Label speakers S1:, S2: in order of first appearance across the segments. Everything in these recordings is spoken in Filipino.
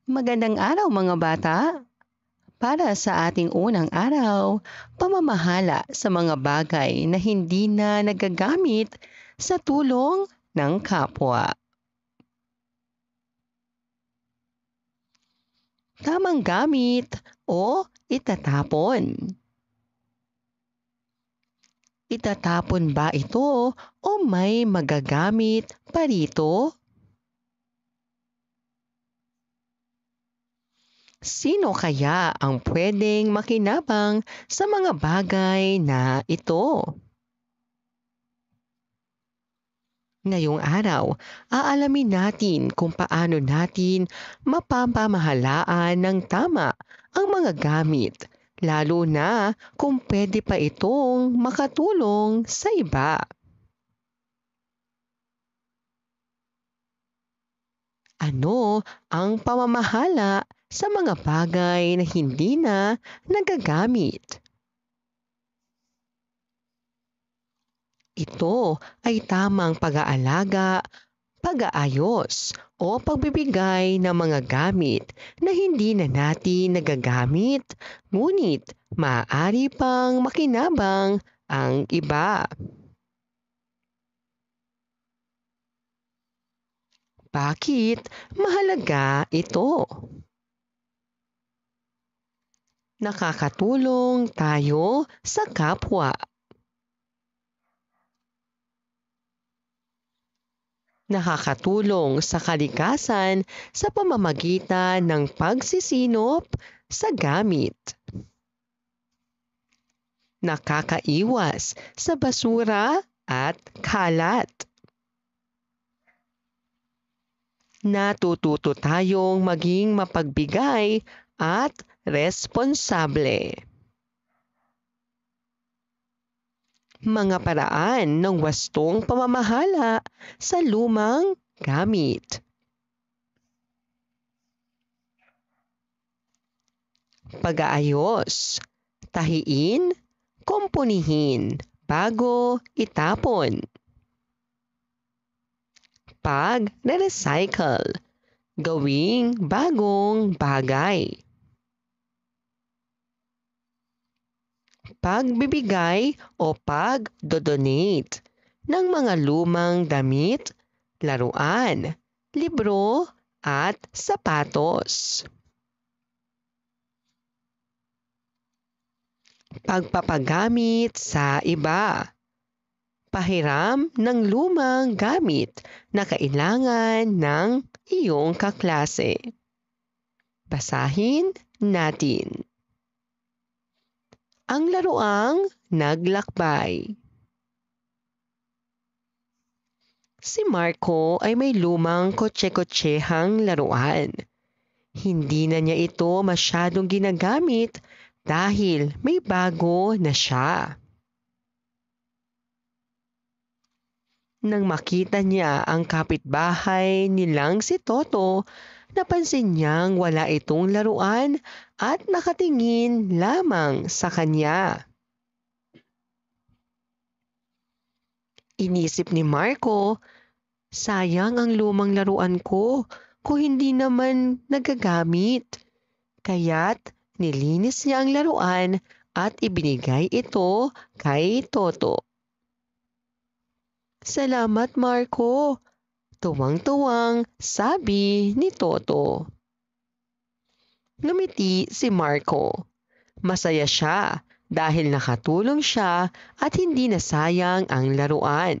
S1: Magandang araw mga bata! Para sa ating unang araw, pamamahala sa mga bagay na hindi na nagagamit sa tulong ng kapwa. Tamang gamit o itatapon. Itatapon ba ito o may magagamit pa rito? Sino kaya ang pwedeng makinabang sa mga bagay na ito? Ngayong araw, aalamin natin kung paano natin mapapamahalaan ng tama ang mga gamit, lalo na kung pwede pa itong makatulong sa iba. Ano ang pamamahala sa mga bagay na hindi na nagagamit? Ito ay tamang pag-aalaga, pag-aayos o pagbibigay ng mga gamit na hindi na natin nagagamit, ngunit maaari pang makinabang ang iba. Bakit mahalaga ito? Nakakatulong tayo sa kapwa. Nakakatulong sa kalikasan sa pamamagitan ng pagsisinop sa gamit. Nakakaiwas sa basura at kalat. Natututo tayong maging mapagbigay at responsable. Mga paraan ng wastong pamamahala sa lumang gamit. Pag-aayos, tahiin, kumpunihin, bago itapon. Pag-recycle, gawing bagong bagay. Pagbibigay o pag-donate ng mga lumang damit, laruan, libro at sapatos. Pagpapagamit sa iba. Pahiram ng lumang gamit na kailangan ng iyong kaklase. Basahin natin. Ang laruang naglakbay. Si Marco ay may lumang kotse-kotsehang laruan. Hindi na niya ito masyadong ginagamit dahil may bago na siya. Nang makita niya ang kapitbahay nilang si Toto, napansin niyang wala itong laruan at nakatingin lamang sa kanya. Inisip ni Marco, sayang ang lumang laruan ko kung hindi naman nagagamit. Kaya't nilinis niya ang laruan at ibinigay ito kay Toto. Salamat Marco, tuwang-tuwang sabi ni Toto. Ngumiti si Marco. Masaya siya dahil nakatulong siya at hindi nasayang ang laruan.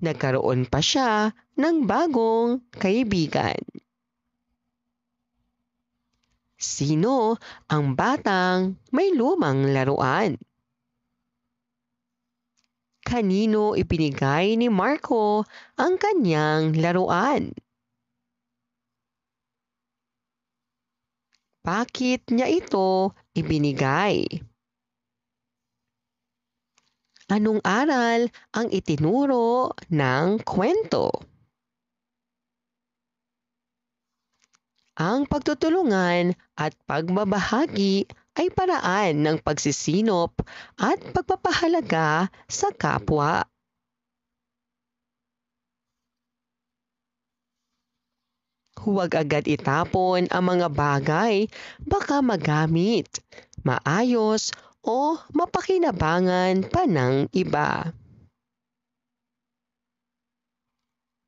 S1: Nagkaroon pa siya ng bagong kaibigan. Sino ang batang may lumang laruan? Kanino ibinigay ni Marco ang kanyang laruan? Bakit niya ito ibinigay? Anong aral ang itinuro ng kwento? Ang pagtutulungan at pagbabahagi ay paraan ng pagsisinop at pagpapahalaga sa kapwa. Huwag agad itapon ang mga bagay baka magamit, maayos o mapakinabangan pa ng iba.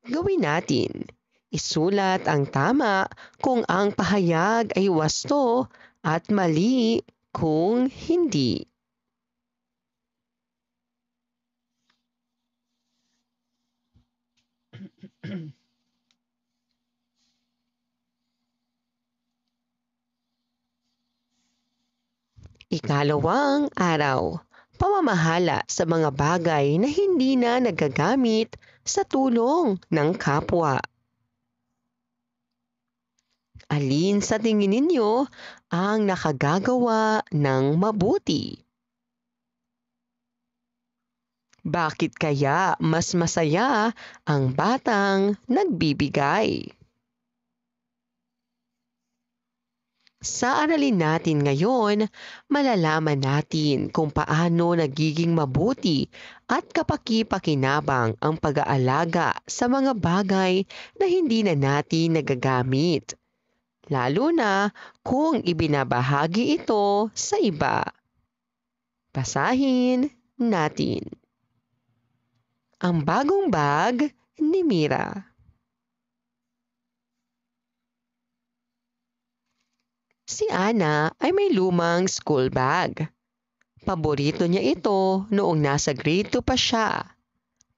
S1: Gawin natin. Isulat ang tama kung ang pahayag ay wasto at mali kung hindi. Ikalawang araw, pamamahala sa mga bagay na hindi na nagagamit sa tulong ng kapwa. Alin sa tingin ninyo ang nakagagawa ng mabuti? Bakit kaya mas masaya ang batang nagbibigay? Sa aralin natin ngayon, malalaman natin kung paano nagiging mabuti at kapaki-pakinabang ang pag-aalaga sa mga bagay na hindi na natin nagagamit, lalo na kung ibinabahagi ito sa iba. Basahin natin. Ang bagong bag ni Mira. Si Ana ay may lumang school bag. Paborito niya ito noong nasa grade 2 pa siya.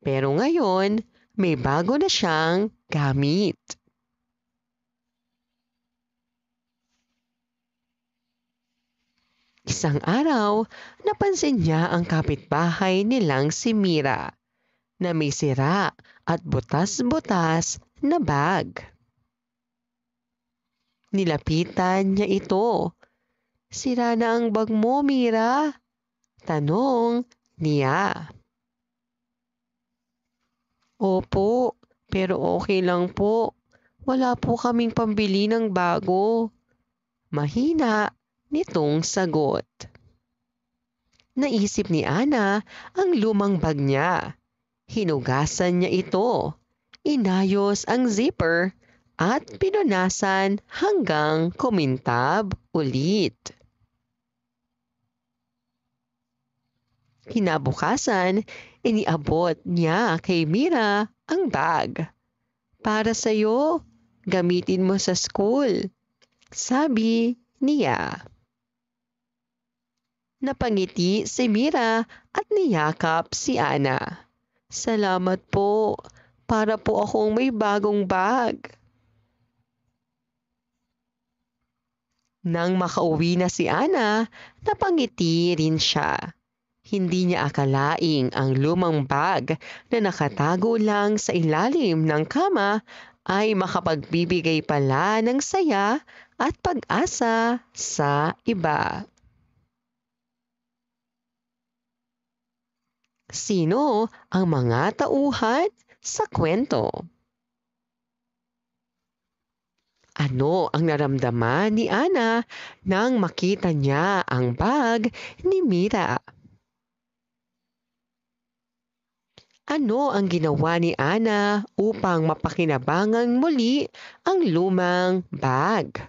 S1: Pero ngayon, may bago na siyang gamit. Isang araw, napansin niya ang kapitbahay nilang si Mira na may sira at butas-butas na bag. Nilapitan niya ito. "Sira na ang bag mo, Mira?" tanong niya. "Opo, pero okay lang po. Wala po kaming pambili ng bago." Mahina nitong sagot. Naisip ni Ana ang lumang bag niya. Hinugasan niya ito. Inayos ang zipper at pinunasan hanggang kumintab ulit. Kinabukasan, iniabot niya kay Mira ang bag. "Para sa'yo, gamitin mo sa school," sabi niya. Napangiti si Mira at niyakap si Ana. "Salamat po. Para po akong may bagong bag." Nang makauwi na si Ana, napangiti rin siya. Hindi niya akalaing ang lumang bag na nakatago lang sa ilalim ng kama ay makapagbibigay pala ng saya at pag-asa sa iba. Sino ang mga tauhan sa kwento? Ano ang naramdaman ni Ana nang makita niya ang bag ni Mira? Ano ang ginawa ni Ana upang mapakinabangan muli ang lumang bag?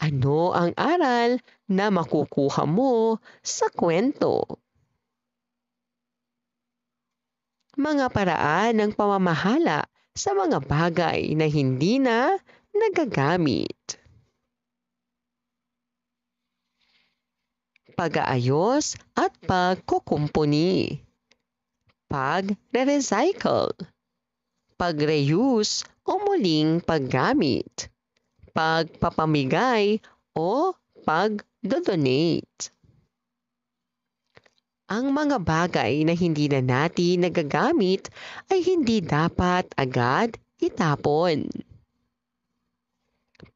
S1: Ano ang aral na makukuha mo sa kwento? Mga paraan ng pamamahala sa mga bagay na hindi na nagagamit. Pag-aayos at pagkukumpuni. Pag-recycle. Pag-reuse o muling paggamit. Pagpapamigay o pag-donate. Ang mga bagay na hindi na natin nagagamit ay hindi dapat agad itapon.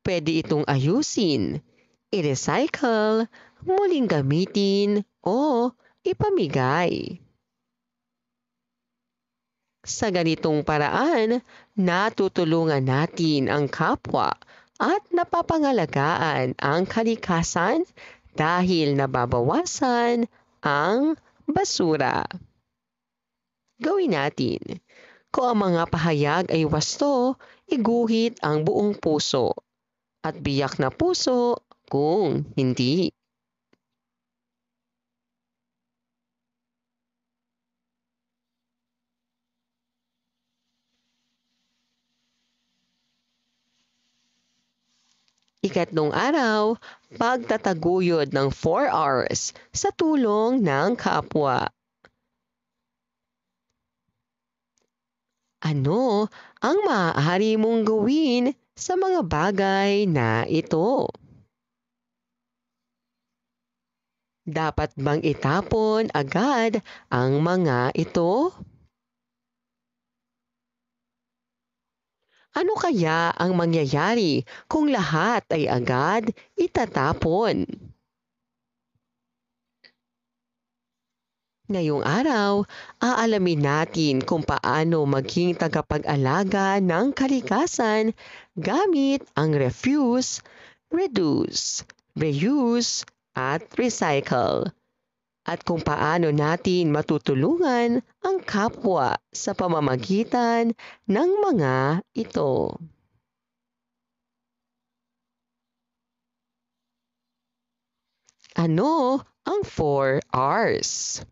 S1: Pwede itong ayusin, i-recycle, muling gamitin o ipamigay. Sa ganitong paraan, natutulungan natin ang kapwa at napapangalagaan ang kalikasan dahil nababawasan ang basura. Gawin natin. Kung ang mga pahayag ay wasto, iguhit ang buong puso. At biyak na puso kung hindi. Ikatlong araw, pagtataguyod ng 4 hours sa tulong ng kapwa. Ano ang maaari mong gawin sa mga bagay na ito? Dapat bang itapon agad ang mga ito? Ano kaya ang mangyayari kung lahat ay agad itatapon? Ngayong araw, aalamin natin kung paano maging tagapag-alaga ng kalikasan gamit ang refuse, reduce, reuse, at recycle. At kung paano natin matutulungan ang kapwa sa pamamagitan ng mga ito. Ano ang 4 R's?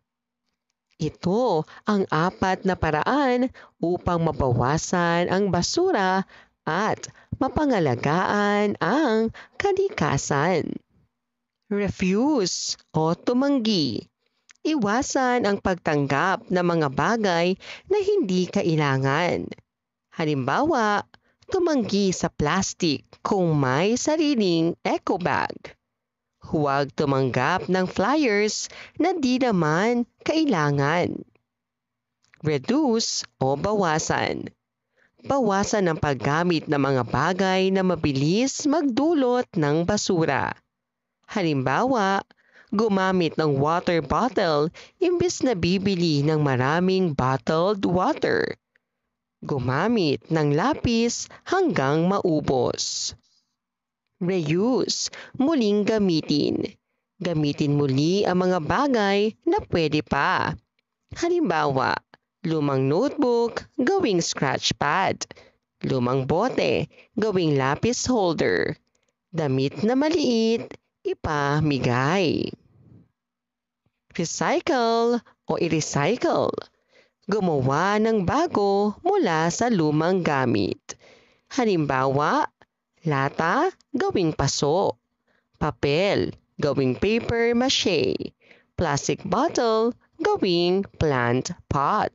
S1: Ito ang 4 na paraan upang mabawasan ang basura at mapangalagaan ang kalikasan. Refuse o tumanggi. Iwasan ang pagtanggap ng mga bagay na hindi kailangan. Halimbawa, tumanggi sa plastic kung may sariling eco bag. Huwag tumanggap ng flyers na di naman kailangan. Reduce o bawasan. Bawasan ang paggamit ng mga bagay na mabilis magdulot ng basura. Halimbawa, gumamit ng water bottle imbes na bibili ng maraming bottled water. Gumamit ng lapis hanggang maubos. Reuse, muling gamitin. Gamitin muli ang mga bagay na pwede pa. Halimbawa, lumang notebook, gawing scratch pad. Lumang bote, gawing lapis holder. Damit na maliit, ipamigay. Recycle o i-recycle. Gumawa ng bago mula sa lumang gamit. Halimbawa, lata, gawing paso. Papel, gawing paper mache. Plastic bottle, gawing plant pot.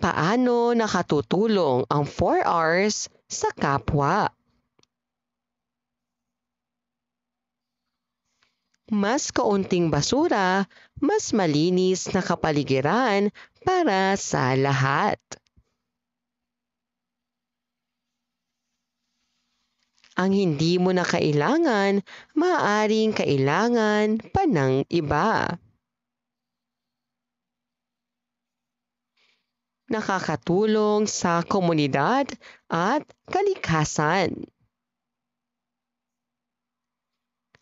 S1: Paano nakatutulong ang 4 R's sa kapwa? Mas kaunting basura, mas malinis na kapaligiran para sa lahat. Ang hindi mo na kailangan, maaaring kailangan pa ng iba. Nakakatulong sa komunidad at kalikasan.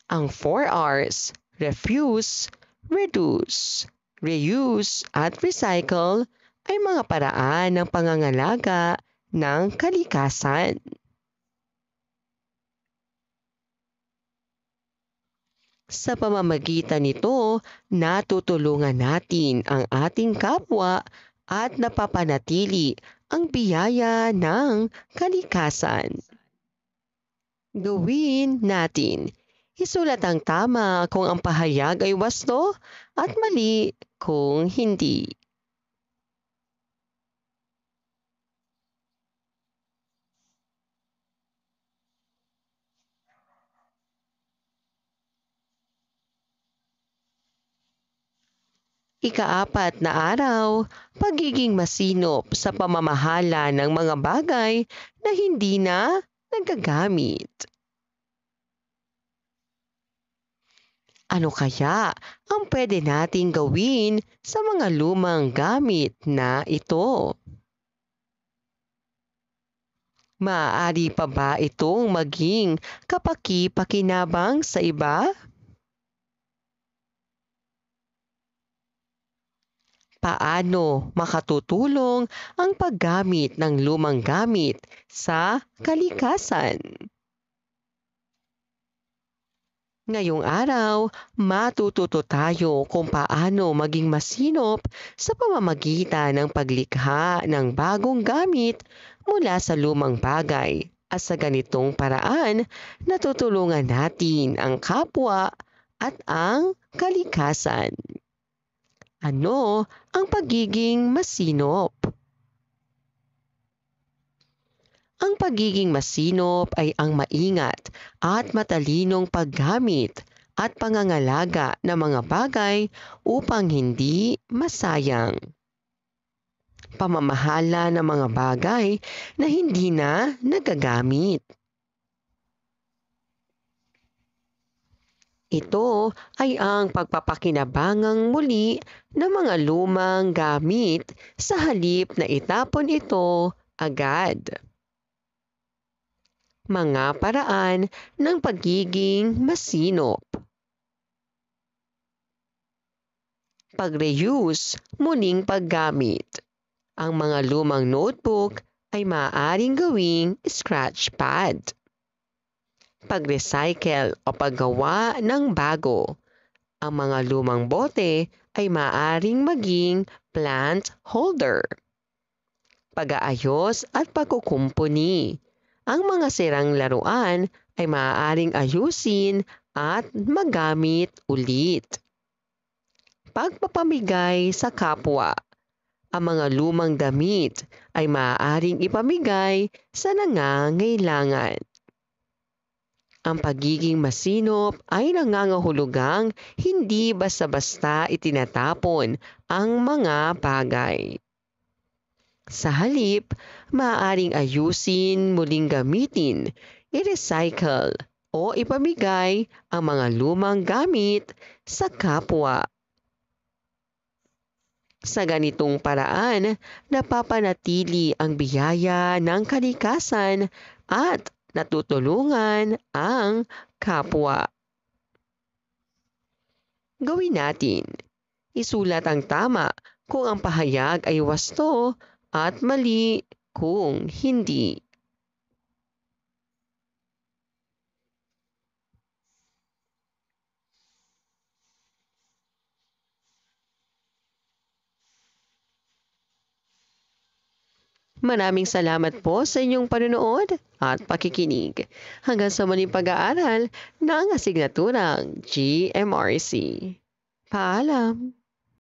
S1: Ang 4 R's, refuse, reduce, reuse at recycle ay mga paraan ng pangangalaga ng kalikasan. Sa pamamagitan nito, natutulungan natin ang ating kapwa at napapanatili ang biyaya ng kalikasan. Gawin natin. Isulat ang tama kung ang pahayag ay wasto at mali kung hindi. Ika-4 na araw, pagiging masinop sa pamamahala ng mga bagay na hindi na nagagamit. Ano kaya ang pwede nating gawin sa mga lumang gamit na ito? Maaari pa ba itong maging kapaki-pakinabang sa iba? Paano makatutulong ang paggamit ng lumang gamit sa kalikasan? Ngayong araw, matututo tayo kung paano maging masinop sa pamamagitan ng paglikha ng bagong gamit mula sa lumang bagay. At sa ganitong paraan, natutulungan natin ang kapwa at ang kalikasan. Ano ang pagiging masinop? Ang pagiging masinop ay ang maingat at matalinong paggamit at pangangalaga ng mga bagay upang hindi masayang. Pamamahala ng mga bagay na hindi na nagagamit. Ito ay ang pagpapakinabangang muli ng mga lumang gamit sa halip na itapon ito agad. Mga paraan ng pagiging masinop. Pag-reuse, muling paggamit. Ang mga lumang notebook ay maaaring gawing scratch pad. Pag-recycle o paggawa ng bago. Ang mga lumang bote ay maaaring maging plant holder. Pag-aayos at pagkukumpuni. Ang mga sirang laruan ay maaaring ayusin at magamit ulit. Pagpapamigay sa kapwa. Ang mga lumang damit ay maaaring ipamigay sa nangangailangan. Ang pagiging masinop ay nangangahulugang hindi basta-basta itinatapon ang mga bagay. Sa halip, maaaring ayusin, muling gamitin, i-recycle o ipamigay ang mga lumang gamit sa kapwa. Sa ganitong paraan, napapanatili ang biyaya ng kalikasan at natutulungan ang kapwa. Gawin natin. Isulat ang tama kung ang pahayag ay wasto at mali kung hindi. Maraming salamat po sa inyong panonood at pakikinig. Hanggang sa muling pag-aaral ng asignaturang GMRC. Paalam!